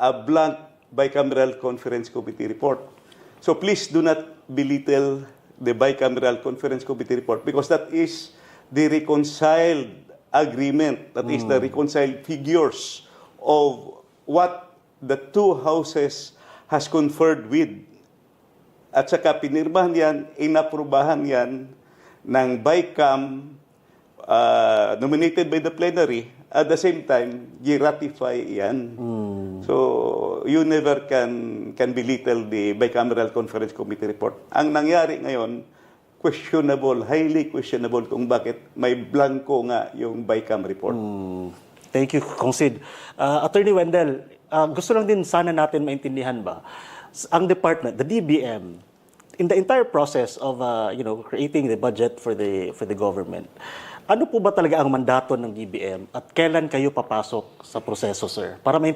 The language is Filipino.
a blank bicameral conference committee report. So please do not belittle the bicameral conference committee report because that is the reconciled agreement, that is the reconciled figures of what the two houses has conferred with. At saka pinirmahan yan, inaprubahan yan ng BICAM nominated by the plenary. At the same time, i-ratify yan. So, you never can belittle the bicameral conference committee report. Ang nangyari ngayon, questionable, highly questionable kung bakit may blanco nga yung BICAM report. Thank you, Kongsid. Attorney Wendell, gusto lang din sana natin maintindihan ba, ang department, the DBM, in the entire process of creating the budget for the government, ano po ba talaga ang mandato ng DBM at kailan kayo papasok sa proseso, sir? Para maintindihan